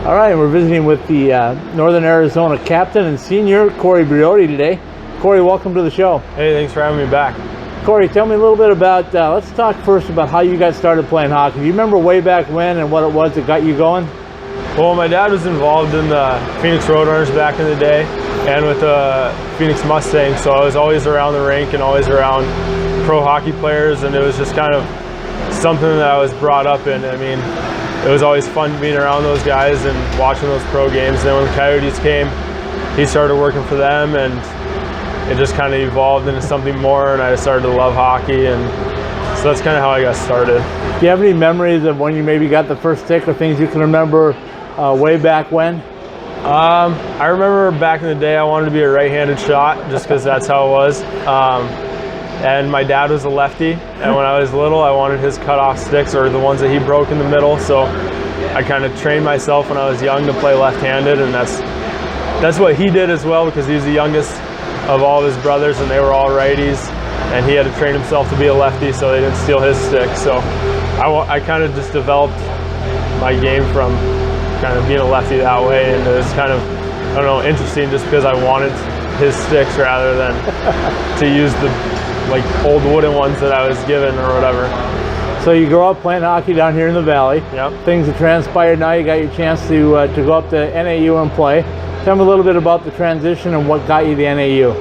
All right, we're visiting with the Northern Arizona captain and senior, Corey Briody, today. Corey, welcome to the show. Hey, thanks for having me back. Corey, tell me a little bit about, let's talk first about how you guys started playing hockey. Do you remember way back when and what it was that got you going? Well, my dad was involved in the Phoenix Roadrunners back in the day and with the Phoenix Mustangs, so I was always around the rink and always around pro hockey players, and it was just kind of something that I was brought up in. I mean, it was always fun being around those guys and watching those pro games. And then when the Coyotes came, he started working for them, and it just kind of evolved into something more, and I started to love hockey, and so that's kind of how I got started. Do you have any memories of when you maybe got the first stick or things you can remember way back when? I remember back in the day I wanted to be a right-handed shot just because that's how it was. And my dad was a lefty, and when I was little I wanted his cut-off sticks or the ones that he broke in the middle, so I kind of trained myself when I was young to play left-handed, and that's what he did as well, because he was the youngest of all of his brothers and they were all righties, and he had to train himself to be a lefty so they didn't steal his stick. So I kind of just developed my game from kind of being a lefty that way, and it was kind of, I don't know, interesting just because I wanted his sticks rather than to use the like old wooden ones that I was given or whatever. So you grew up playing hockey down here in the Valley. Yep. Things have transpired now. You got your chance to go up to NAU and play. Tell me a little bit about the transition and what got you the NAU.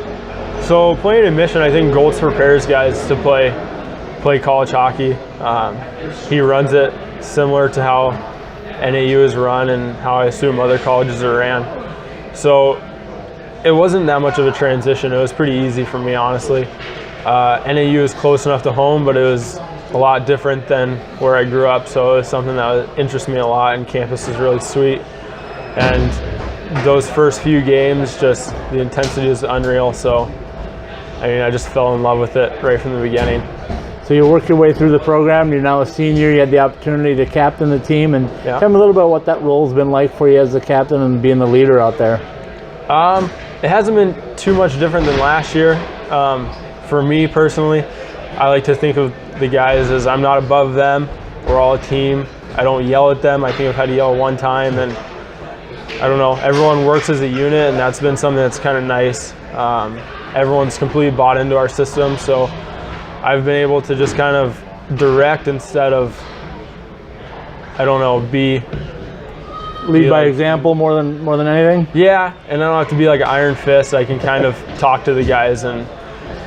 So playing in Mission, I think Goltz prepares guys to play college hockey. He runs it similar to how NAU is run and how I assume other colleges are ran. So it wasn't that much of a transition. It was pretty easy for me, honestly. NAU is close enough to home, but it was a lot different than where I grew up, so it was something that interests me a lot, and campus is really sweet. And those first few games, just the intensity was unreal, so I mean, I just fell in love with it right from the beginning. So you work your way through the program, you're now a senior, you had the opportunity to captain the team, and yeah. Tell me a little bit what that role's been like for you as the captain and being the leader out there. It hasn't been too much different than last year. For me personally, I like to think of the guys as I'm not above them. We're all a team. I don't yell at them. I think I've had to yell one time, and I don't know, everyone works as a unit, and that's been something that's kind of nice. Everyone's completely bought into our system, so I've been able to just kind of direct instead of, I don't know, lead by example more than anything? Yeah, and I don't have to be like an iron fist. I can kind of talk to the guys and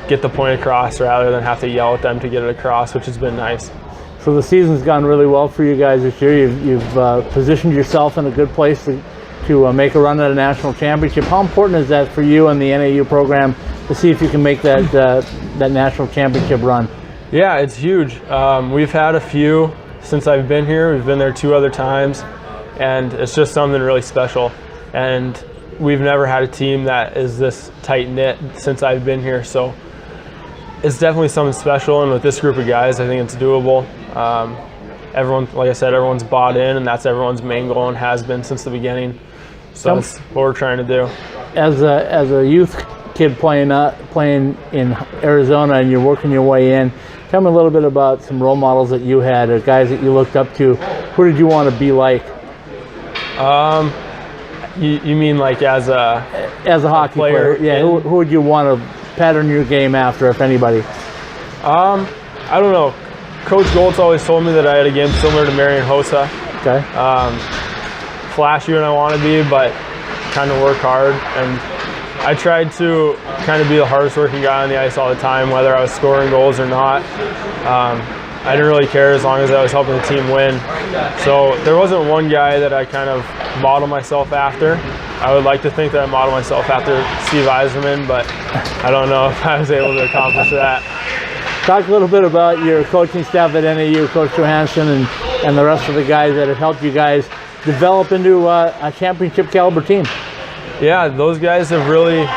get the point across rather than have to yell at them to get it across, which has been nice. So the season's gone really well for you guys this year. You've positioned yourself in a good place to make a run at a national championship. How important is that for you and the NAU program to see if you can make that national championship run? Yeah, it's huge. We've had a few since I've been here. We've been there 2 other times, and it's just something really special. And we've never had a team that is this tight-knit since I've been here, so it's definitely something special, and with this group of guys, I think it's doable. Everyone, like I said, everyone's bought in, and that's everyone's main goal and has been since the beginning. So that's what we're trying to do. As a youth kid playing in Arizona and you're working your way in, tell me a little bit about some role models that you had or guys that you looked up to. Who did you want to be like? You mean like as a hockey player? Yeah. Who would you want to pattern your game after, if anybody? I don't know. Coach Goltz always told me that I had a game similar to Marian Hossa. Okay. Flashy when I want to be, but kind of work hard. And I tried to kind of be the hardest working guy on the ice all the time, whether I was scoring goals or not. I didn't really care as long as I was helping the team win. So there wasn't one guy that I kind of modeled myself after. I would like to think that I modeled myself after Steve Yzerman, but I don't know if I was able to accomplish that. Talk a little bit about your coaching staff at NAU, Coach Johansson and the rest of the guys that have helped you guys develop into a championship caliber team. Yeah, those guys have really,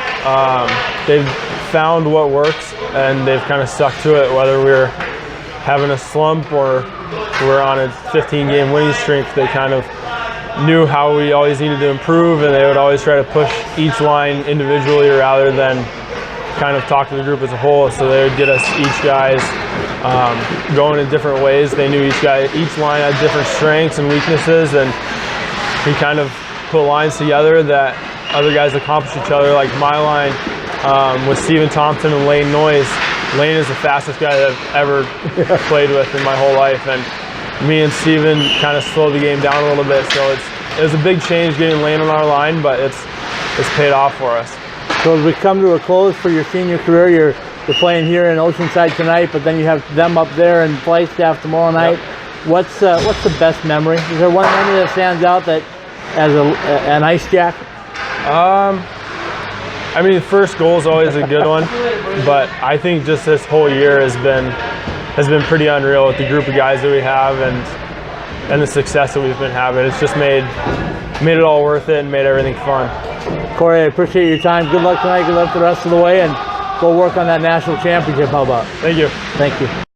they've found what works, and they've kind of stuck to it, whether we're having a slump or we're on a 15-game winning streak. They kind of knew how we always needed to improve, and they would always try to push each line individually rather than kind of talk to the group as a whole. So they would get us each guys going in different ways. They knew each line had different strengths and weaknesses, and we kind of put lines together that other guys accomplish each other. Like my line with Steven Thompson and Lane Noyes. Lane is the fastest guy that I've ever played with in my whole life, and me and Steven kind of slowed the game down a little bit. So it was a big change getting Lane on our line, but it's paid off for us. So as we come to a close for your senior career, you're playing here in Oceanside tonight, but then you have them up there in Flagstaff tomorrow night. Yep. What's the best memory? Is there one memory that stands out that as an ice jack? I mean, the first goal is always a good one, but I think just this whole year has been pretty unreal with the group of guys that we have and the success that we've been having. It's just made it all worth it and made everything fun. Corey, I appreciate your time. Good luck tonight. Good luck the rest of the way, and go work on that national championship. How about? Thank you. Thank you.